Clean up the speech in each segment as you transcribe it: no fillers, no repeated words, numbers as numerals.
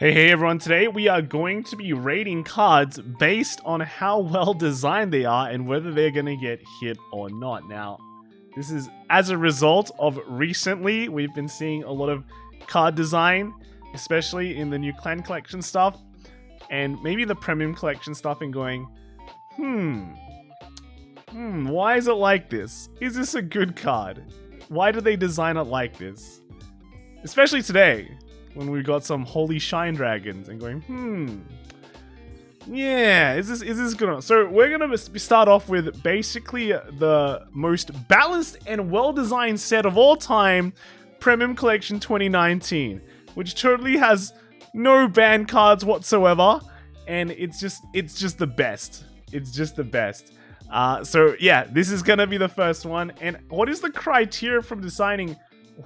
Hey everyone, today we are going to be rating cards based on how well designed they are and whether they're going to get hit or not. Now, this is as a result of recently we've been seeing a lot of card design, especially in the new clan collection stuff and maybe the premium collection stuff, and going, why is it like this? Is this a good card? Why do they design it like this? Especially today, when we got some holy shine dragons and going, yeah, is this good? So we're gonna start off with basically the most balanced and well-designed set of all time, Premium Collection 2019, which totally has no ban cards whatsoever, and it's just the best. It's just the best. So yeah, this is gonna be the first one. And what is the criteria from deciding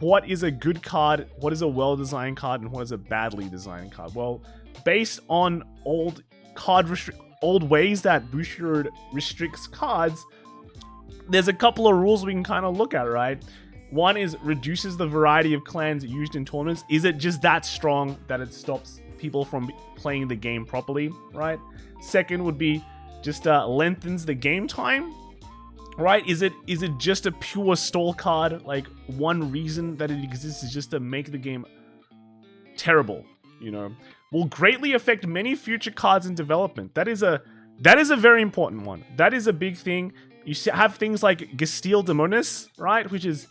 what is a good card, what is a well-designed card, and what is a badly designed card? Well, based on old ways that Bushiroad restricts cards, there's a couple of rules we can kind of look at, right? One is reduces the variety of clans used in tournaments. Is it just that strong that it stops people from playing the game properly, right? Second would be just lengthens the game time, right? Is it just a pure stall card? Like, one reason that it exists is just to make the game terrible, you know? Will greatly affect many future cards in development. That is a very important one. That is a big thing. You have things like Gesteel Demonis, right? Which is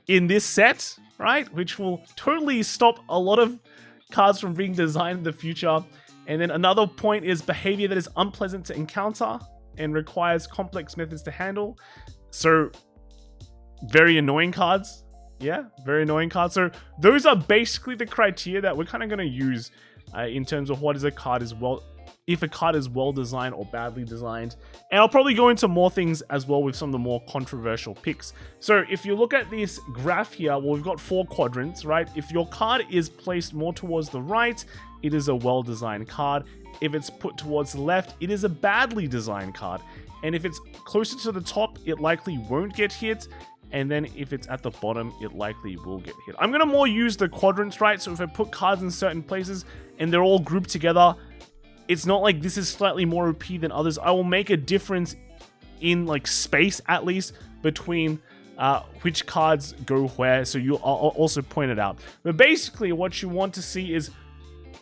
in this set, right? Which will totally stop a lot of cards from being designed in the future. And then another point is behavior that is unpleasant to encounter and requires complex methods to handle. So, very annoying cards. Yeah, very annoying cards. So, those are basically the criteria that we're kind of going to use in terms of what is a card is if a card is well designed or badly designed. And I'll probably go into more things as well with some of the more controversial picks. So, if you look at this graph here, well, we've got 4 quadrants, right? If your card is placed more towards the right, it is a well designed card. If it's put towards the left, it is a badly designed card. And if it's closer to the top, it likely won't get hit. And then if it's at the bottom, it likely will get hit. I'm going to more use the quadrants, right? So if I put cards in certain places and they're all grouped together, it's not like this is slightly more OP than others. I will make a difference in like space, at least, between which cards go where. So I'll also point it out. But basically what you want to see is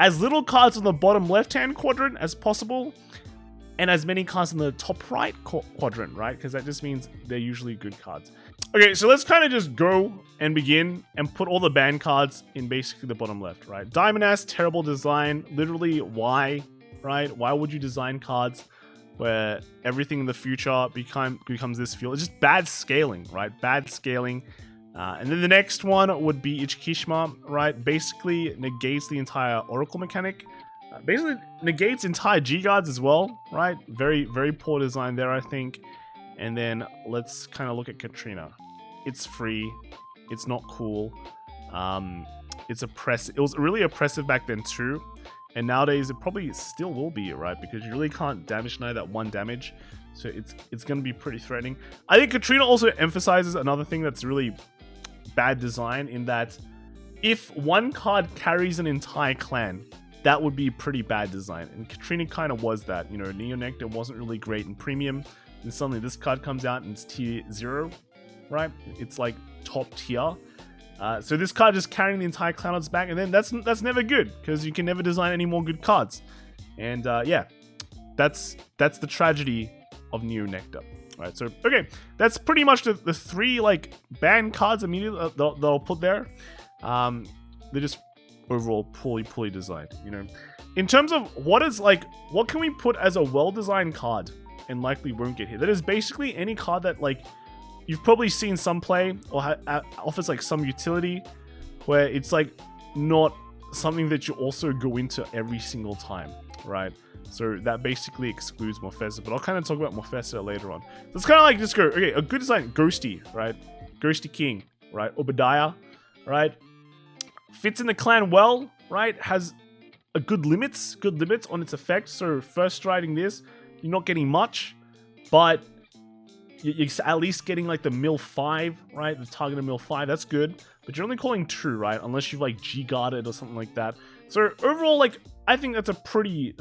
as little cards on the bottom left-hand quadrant as possible, and as many cards in the top right quadrant, right? Because that just means they're usually good cards. Okay, so let's kind of just go and begin and put all the ban cards in basically the bottom left, right? Diamond Ass, terrible design. Literally, why, right? Why would you design cards where everything in the future becomes this fuel? It's just bad scaling, right? Bad scaling. And then the next one would be Ichikishima, right? Basically negates the entire Oracle mechanic. Basically negates entire G-Guards as well, right? Very, very poor design there, I think. And then let's kind of look at Katrina. It's free. It's not cool. It's oppressive. It was really oppressive back then too. And nowadays it probably still will be, right? Because you really can't damage deny that 1 damage. So it's going to be pretty threatening. I think Katrina also emphasizes another thing that's really bad design, in that if one card carries an entire clan, that would be pretty bad design. And Katrina kind of was that. You know, Neo Nectar wasn't really great in premium, and suddenly this card comes out and it's tier 0, right? It's like top tier. So this card just carrying the entire clan on its back, and then that's never good, because you can never design any more good cards. And yeah, that's the tragedy of Neo Nectar. Right, so okay, that's pretty much the 3 like ban cards immediately that I'll put there. They're just overall poorly designed, you know. In terms of what can we put as a well-designed card and likely won't get hit? That is basically any card that like you've probably seen some play or offers like some utility, where it's like not something that you also go into every single time, right? So that basically excludes Morfessa, but I'll kind of talk about Morfessa later on. So it's kind of like just go, okay, a good design, Ghosty, right? Ghosty King, right? Obadiah, right? Fits in the clan well, right? Has a good limits on its effect. So first striding this, you're not getting much, but you're at least getting like the mill 5, right? The target of mill 5, that's good. But you're only calling 2, right? Unless you've like G-guarded or something like that. So overall, like, I think that's a pretty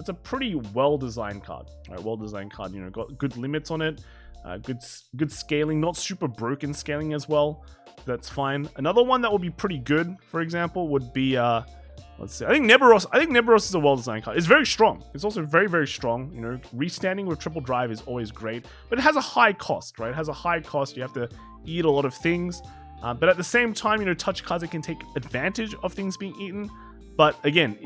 well designed card. Right, well designed card. You know, got good limits on it, good scaling, not super broken scaling as well. That's fine. Another one that would be pretty good, for example, would be let's see. I think Neberos is a well designed card. It's very strong. It's also very strong. You know, restanding with triple drive is always great, but it has a high cost, right? It has a high cost. You have to eat a lot of things, but at the same time, you know, touch cards that can take advantage of things being eaten. But again,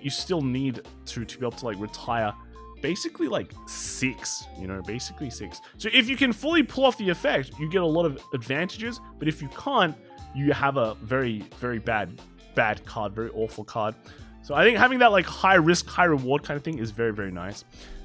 you still need to be able to like retire basically like 6, you know, basically 6. So if you can fully pull off the effect, you get a lot of advantages, but if you can't, you have a very bad card, very awful card. So I think having that like high risk, high reward kind of thing is very nice.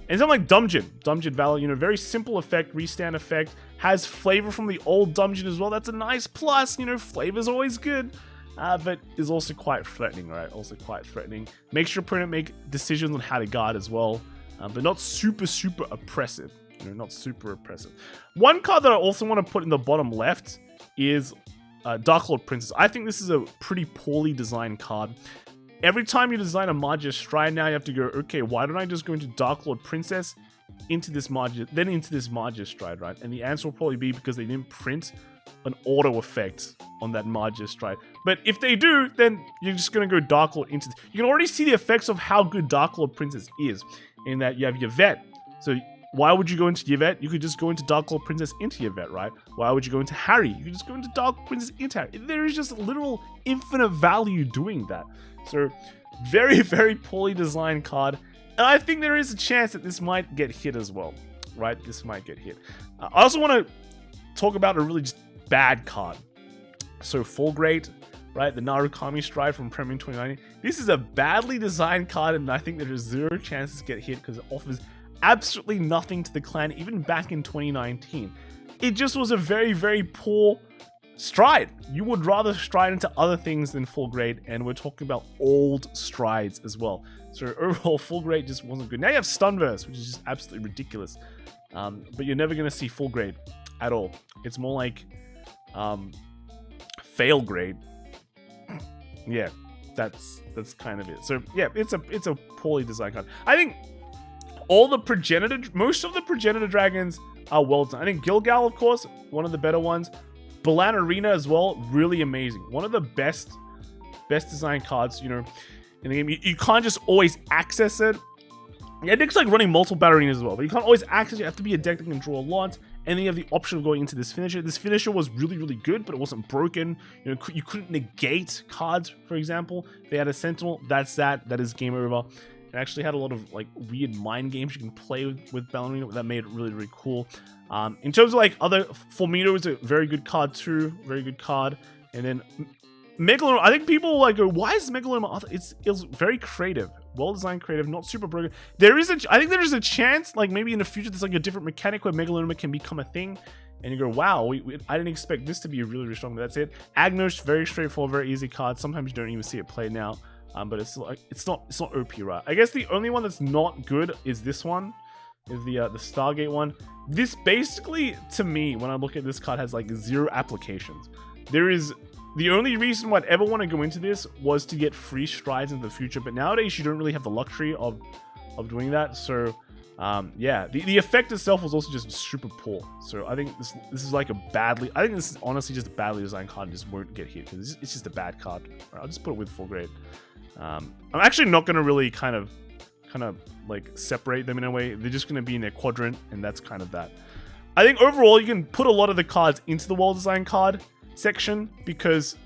And something like Dungeon Valor, you know, very simple effect, restand effect, has flavor from the old Dungeon as well. That's a nice plus, you know, flavor's always good. But is also quite threatening, right? Also quite threatening. Makes your opponent make decisions on how to guard as well, but not super oppressive. You know, not super oppressive. One card that I also want to put in the bottom left is Dark Lord Princess. I think this is a pretty poorly designed card. Every time you design a Magia Stride, now you have to go, okay, why don't I just go into Dark Lord Princess, into this Magia, then into this Magia Stride, right? And the answer will probably be because they didn't print an auto effect on that Magia Stride. But if they do, then you're just going to go Dark Lord into... You can already see the effects of how good Dark Lord Princess is, in that you have Yvette. So why would you go into Yvette? You could just go into Dark Lord Princess into Yvette, right? Why would you go into Harry? You could just go into Dark Lord Princess into Harry. There is just literal infinite value doing that. So very poorly designed card. And I think there is a chance that this might get hit as well, right? This might get hit. I also want to talk about a really just bad card. So Full Grade, right? The Narukami Stride from Premium 2019. This is a badly designed card, and I think there is 0 chances to get hit because it offers absolutely nothing to the clan, even back in 2019. It just was a very poor stride. You would rather stride into other things than Full Grade, and we're talking about old strides as well. So overall, Full Grade just wasn't good. Now you have Stunverse, which is just absolutely ridiculous. But you're never going to see Full Grade at all. It's more like Fail Grade. Yeah, that's kind of it. So yeah, it's a poorly designed card. I think most of the progenitor dragons are well done. I think Gilgal, of course, one of the better ones. Balan Arena as well, really amazing. One of the best designed cards, you know, in the game. You can't just always access it. Yeah, deck's like running multiple battle arenas as well, but you can't always access it. You have to be a deck that can draw a lot, and then you have the option of going into this finisher. This finisher was really good, but it wasn't broken. You know, you couldn't negate cards, for example. They had a Sentinel. That is game over. It actually had a lot of like weird mind games you can play with Ballerina that made it really cool. In terms of like other, Formido is a very good card too, very good card. And then Megaloma, I think people like go, why is Megaloma? It's very creative, well designed, creative, not super broken. I think there is a chance, like maybe in the future, there's like a different mechanic where Megaloma can become a thing. And you go, wow, I didn't expect this to be really strong, but that's it. Agnos, very straightforward, very easy card. Sometimes you don't even see it played now. But it's like it's not OP, right? I guess the only one that's not good is this one, is the Stargate one. This basically, to me, when I look at this card, has like 0 applications. The only reason why I'd ever want to go into this was to get free strides in the future, but nowadays you don't really have the luxury of doing that. So yeah, the effect itself was also just super poor. So I think this is like I think this is honestly just a badly designed card and just won't get hit because it's just a bad card. Right, I'll just put it with Full Grade. I'm actually not going to really kind of like separate them in a way. They're just going to be in their quadrant, and that's kind of that. I think overall you can put a lot of the cards into the well-designed card section because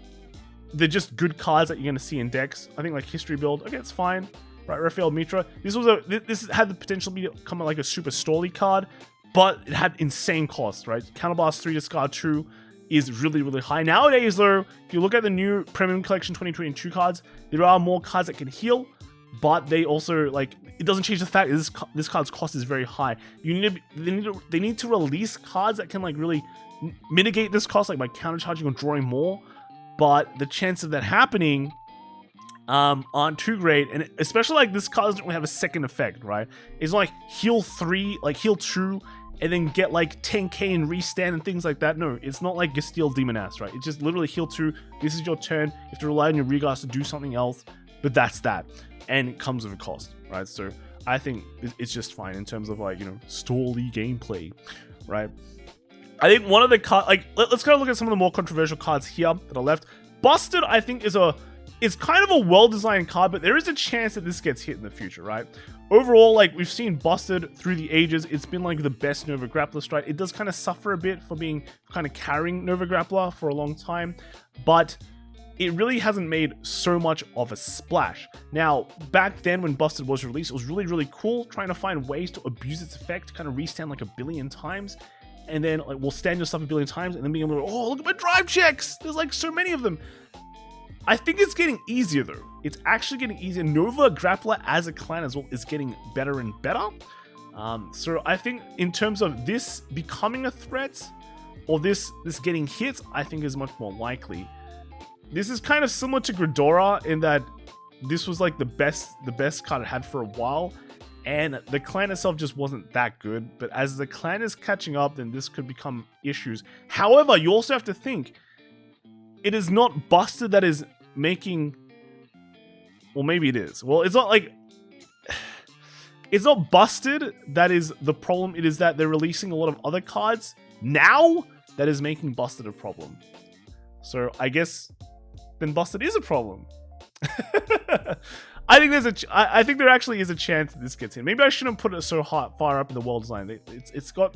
they're just good cards that you're going to see in decks. I think like History Build, okay, it's fine. Right, Raphael Mitra. This had the potential to become like a super stally card, but it had insane costs, right? Counterblast 3 discard 2 is really high. Nowadays, though, if you look at the new Premium Collection 2022 cards, there are more cards that can heal, but they also, like, it doesn't change the fact that this card's cost is very high. They need to release cards that can, like, really mitigate this cost, like by countercharging or drawing more, but the chance of that happening aren't too great, and especially like this card doesn't really have a second effect, right? It's like heal 3, like heal 2, and then get like 10k and restand and things like that. No, it's not like Gasteel Demonass, right? It's just literally heal 2, this is your turn, you have to rely on your Regars to do something else. but that's that. And it comes with a cost, right? So I think it's just fine in terms of like, you know, stally gameplay, right? I think one of the cards, like, let's go look at some of the more controversial cards here that are left. Busted, I think, is kind of a well-designed card, but there is a chance that this gets hit in the future, right? Overall, like, we've seen Busted through the ages. It's been like the best Nova Grappler strike. It does kind of suffer a bit for being kind of carrying Nova Grappler for a long time, but it really hasn't made so much of a splash. Now, back then when Busted was released, it was really, really cool trying to find ways to abuse its effect, kind of restand like 1 billion times, and then like we'll stand your stuff 1 billion times, and then being able to, oh, look at my drive checks! There's like so many of them. I think it's getting easier though. It's actually getting easier. Nova Grappler as a clan as well is getting better and better. So I think in terms of this becoming a threat, or this getting hit, I think is much more likely. This is kind of similar to Gridora in that this was like the best card it had for a while, and the clan itself just wasn't that good. But as the clan is catching up, then this could become issues. However, you also have to think, it is not Busted that is making, well, maybe it is. Well, it's not like, it's not Busted that is the problem. It is that they're releasing a lot of other cards now that is making Busted a problem. So I guess then Busted is a problem. I think there actually is a chance that this gets in. Maybe I shouldn't put it so far up in the world design. It's got,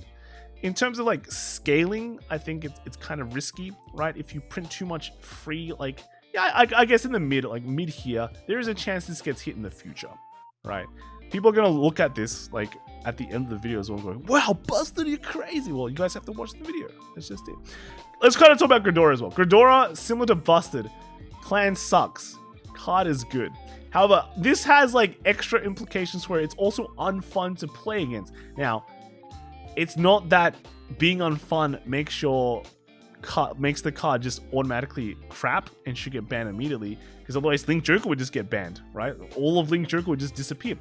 in terms of like scaling, I think it's kind of risky, right? If you print too much free, like, yeah, I guess in the mid here, there is a chance this gets hit in the future, right? People are gonna look at this like at the end of the video as well, going, "Wow, Busted, you're crazy." Well, you guys have to watch the video. That's just it. Let's kind of talk about Gridora as well. Gridora, similar to Busted, clan sucks. Card is good. However, this has like extra implications where it's also unfun to play against. Now, it's not that being unfun makes the card just automatically crap and should get banned immediately, because otherwise Link Joker would just get banned, right? All of Link Joker would just disappear.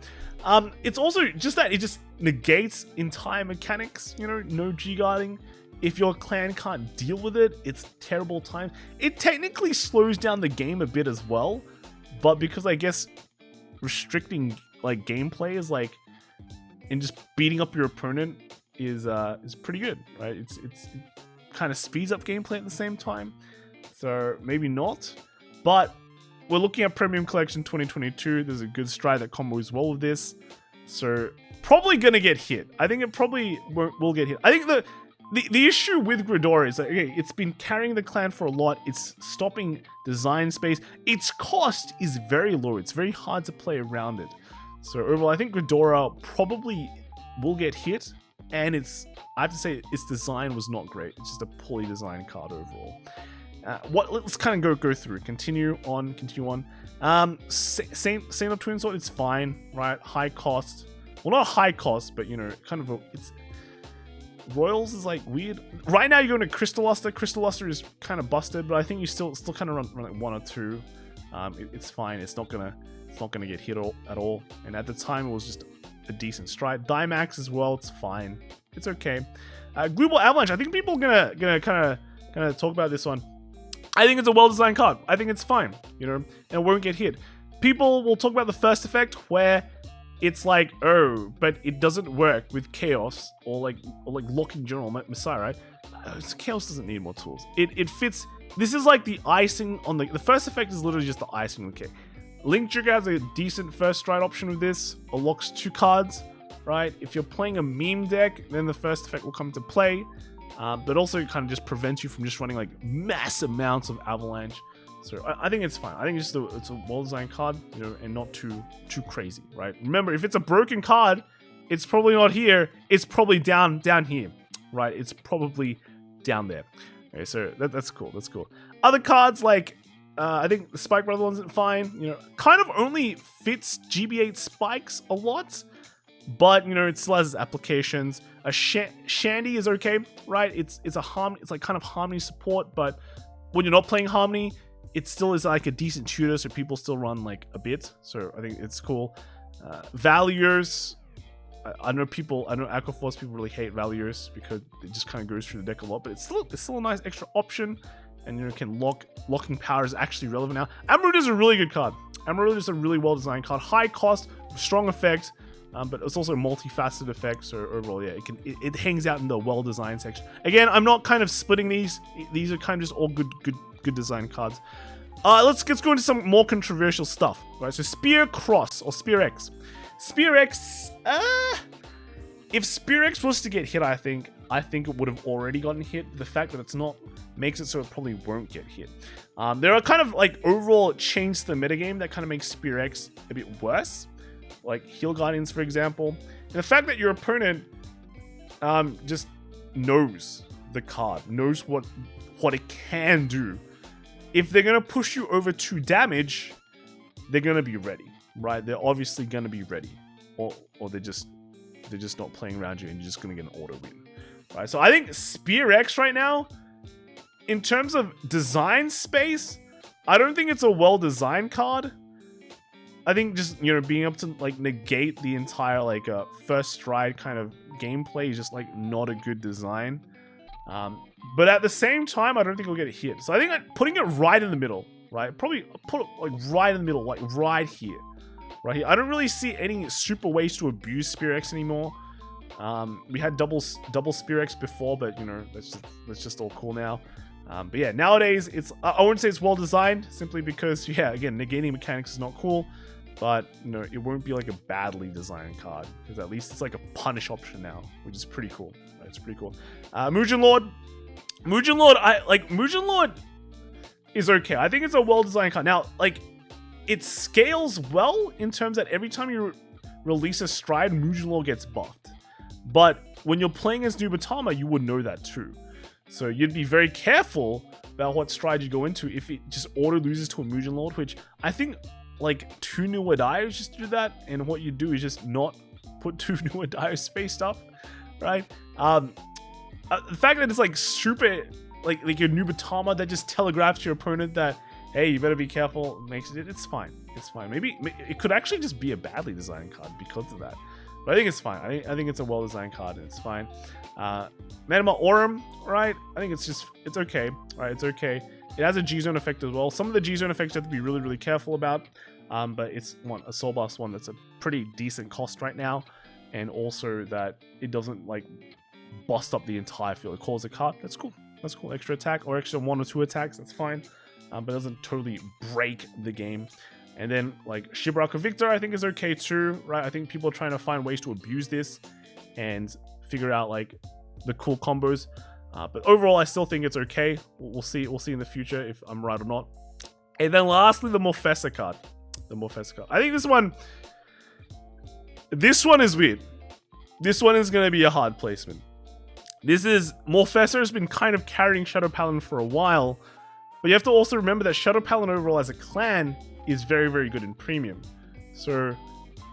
It's also just that it just negates entire mechanics, you know, no G-guarding. If your clan can't deal with it, it's terrible time. It technically slows down the game a bit as well, but because I guess restricting like gameplay is like, and just beating up your opponent is pretty good, right? It kind of speeds up gameplay at the same time, so maybe not. But we're looking at Premium Collection 2022. There's a good stride that combos well with this, so probably gonna get hit. I think it probably will get hit. I think the issue with Gridora is that, okay, it's been carrying the clan for a lot. It's stopping design space. Its cost is very low. It's very hard to play around it. So overall, I think Gridora probably will get hit. And I have to say, its design was not great. It's just a poorly designed card overall. Let's kind of go through. Continue on. Same of Twin Sword. It's fine, right? High cost. Well, not high cost, but you know, kind of it's. Royals is like weird. Right now you're going to Crystal Luster. Crystal Luster is kind of busted, but I think you still kind of run like 1 or 2. It's fine. It's not gonna get hit at all. And at the time it was just a decent stride. Dimax as well. It's fine. It's okay. Global Avalanche. I think people are gonna kind of talk about this one. I think it's a well-designed card. I think it's fine. You know, and it won't get hit. People will talk about the first effect where it's like, oh, but it doesn't work with Chaos or like Locking General Messiah, right? Chaos doesn't need more tools. It fits. This is like the icing on the first effect is literally just the icing on the cake. Link Trigger has a decent first stride option with this. Unlocks 2 cards, right? If you're playing a meme deck, then the first effect will come into play. But also kind of just prevents you from just running like mass amounts of Avalanche. So I think it's fine. I think it's a well-designed card, you know, and not too crazy, right? Remember, if it's a broken card, it's probably not here. It's probably down here, right? It's probably down there. Okay, so that's cool. That's cool. Other cards like I think the Spike Brother one's fine. You know, kind of only fits GB8 spikes a lot, but you know, it still has its applications. A Shandy is okay, right? It's a harmony. It's like kind of harmony support, but when you're not playing harmony, it still is like a decent tutor, so people still run like a bit. So I think it's cool. Valuers, I know Aquaforce people really hate Valuers because it just kind of goes through the deck a lot, but it's still a nice extra option, and you know, locking power is actually relevant now. Amrud is a really good card. Amarillo is a really well-designed card. High cost, strong effect, but it's also multifaceted effects. So overall, yeah, it hangs out in the well-designed section. Again, I'm not kind of splitting these. These are kind of just all good design cards. Let's go into some more controversial stuff. Right, so Spear Cross or Spear X. Spear X, if Spear X was to get hit, I think it would have already gotten hit. The fact that it's not makes it so it probably won't get hit. There are kind of like overall changes to the metagame that kind of makes Spear X a bit worse. Like Heal Guardians, for example. And the fact that your opponent just knows the card, knows what it can do. If they're going to push you over 2 damage, they're going to be ready, right? They're obviously going to be ready. Or they're just not playing around you and you're just going to get an auto win. Right? So I think Spear X right now, in terms of design space, I don't think it's a well-designed card. I think just, you know, being able to like negate the entire like first stride kind of gameplay is just like not a good design. But at the same time, I don't think it'll get hit. So I think putting it right in the middle, right? Probably put it like right in the middle, like right here. Right here. I don't really see any super ways to abuse Spear X anymore. We had double Spear X before, but you know, that's just all cool now. But yeah, nowadays I wouldn't say it's well designed, simply because yeah, again, negating mechanics is not cool. But you know, it won't be like a badly designed card, because at least it's like a punish option now, which is pretty cool. Right? It's pretty cool. Mugen Lord, Mugen Lord is okay. I think it's a well designed card. Now, like, it scales well in terms that every time you release a stride, Mugen Lord gets buffed. But when you're playing as Nubatama, you would know that too. So you'd be very careful about what stride you go into if it just auto loses to a Mugen Lord, which I think like 2 new Adios just do that, and what you do is just not put 2 new Adios spaced up, right? The fact that it's like super, like your Nubatama that just telegraphs to your opponent that, hey, you better be careful, makes it's fine. It's fine. Maybe it could actually just be a badly designed card because of that. But I think it's fine. I think it's a well-designed card and it's fine. Manama Aurum, right? I think it's okay. Right, it's okay. It has a G-Zone effect as well. Some of the G-Zone effects you have to be really, really careful about. But it's a Soul Blast one that's a pretty decent cost right now. And also that it doesn't like bust up the entire field. It calls a card. That's cool. That's cool. Extra attack or extra 1 or 2 attacks. That's fine. But it doesn't totally break the game. And then like Shibaraka Victor, I think is okay too, right? I think people are trying to find ways to abuse this and figure out like the cool combos. But overall, I still think it's okay. We'll see. We'll see in the future if I'm right or not. And then lastly, the Morfessa card. The Morfessa card. I think this one is weird. This one is going to be a hard placement. Morfessa has been kind of carrying Shadow Paladin for a while, but you have to also remember that Shadow Paladin overall as a clan is very, very good in premium. So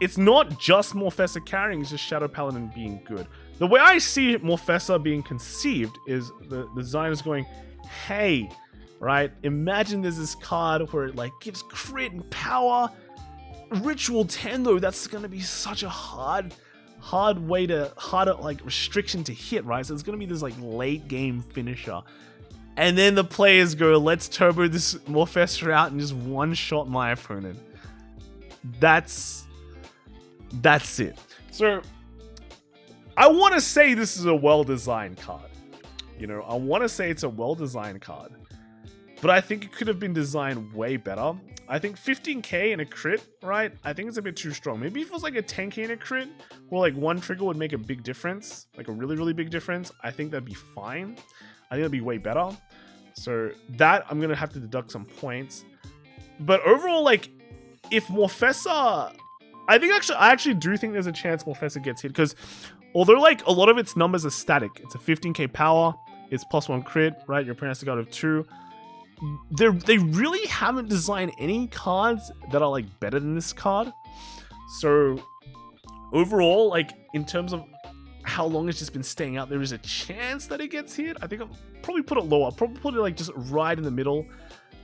it's not just Morfessa carrying, it's just Shadow Paladin being good. The way I see Morfessa being conceived is the designer's going, hey, right, imagine there's this card where it like gives crit and power. Ritual 10 though, that's gonna be such a harder like restriction to hit, right? So it's gonna be this like late game finisher. And then the players go, let's turbo this Morfessa out and just one-shot my opponent. That's it. So I want to say this is a well-designed card. You know, I want to say it's a well-designed card. But I think it could have been designed way better. I think 15k in a crit, right? I think it's a bit too strong. Maybe if it was like a 10k in a crit, where like one trigger would make a big difference, like a really, really big difference, I think that'd be fine. I think it'd be way better. So that, I'm going to have to deduct some points. But overall, like, if Morfessa... I actually do think there's a chance Morfessa gets hit, because although, like, a lot of its numbers are static, it's a 15k power, it's +1 crit, right? Your opponent has to go to 2. They really haven't designed any cards that are, like, better than this card. So, overall, like, in terms of how long it's just been staying out, there is a chance that it gets hit. I think I'll probably put it lower. Probably put it like just right in the middle.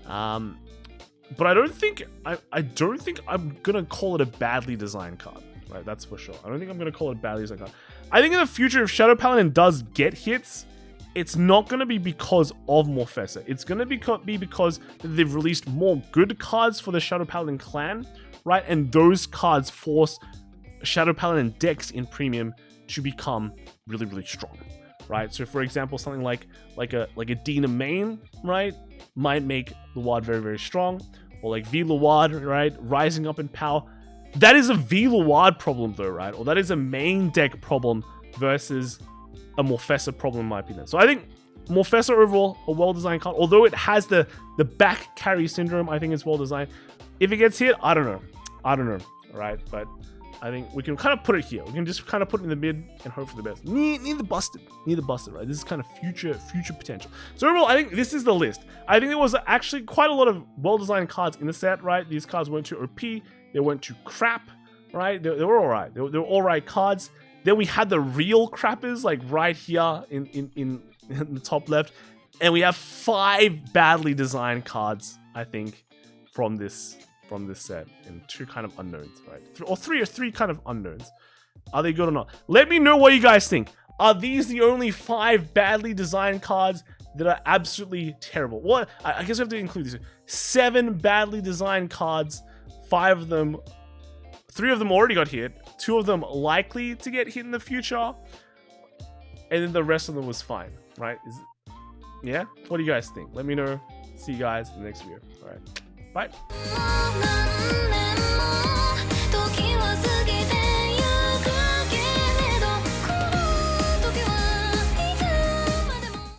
But I don't think I'm gonna call it a badly designed card. Right, that's for sure. I don't think I'm gonna call it a badly designed card. I think in the future, if Shadow Paladin does get hits, it's not going to be because of Morfessa. It's going to be because they've released more good cards for the Shadow Paladin clan, right? And those cards force Shadow Paladin decks in Premium to become really, really strong, right? So, for example, something like a Dina main, right, might make Luwad very, very strong, or like V Luwad, right, rising up in power. That is a V Luwad problem, though, right? Or that is a main deck problem versus a Morfessa problem, in my opinion. So I think Morfessa overall, a well-designed card. Although it has the back carry syndrome, I think it's well-designed. If it gets hit, I don't know, right? But I think we can kind of put it here. We can just kind of put it in the mid and hope for the best. Need the busted, right? This is kind of future potential. So overall, I think this is the list. I think there was actually quite a lot of well-designed cards in the set, right? These cards weren't too OP. They weren't too crap, right? They were all right. They were all right cards. Then we had the real crappers, like right here in the top left. And we have 5 badly designed cards, I think, from this set. And 2 kind of unknowns, right? Or three kind of unknowns. Are they good or not? Let me know what you guys think. Are these the only 5 badly designed cards that are absolutely terrible? Well, I guess we have to include these. 7 badly designed cards. 5 of them, 3 of them already got hit. 2 of them likely to get hit in the future, and then the rest of them was fine, right? Yeah? What do you guys think? Let me know. See you guys in the next video. All right. Bye.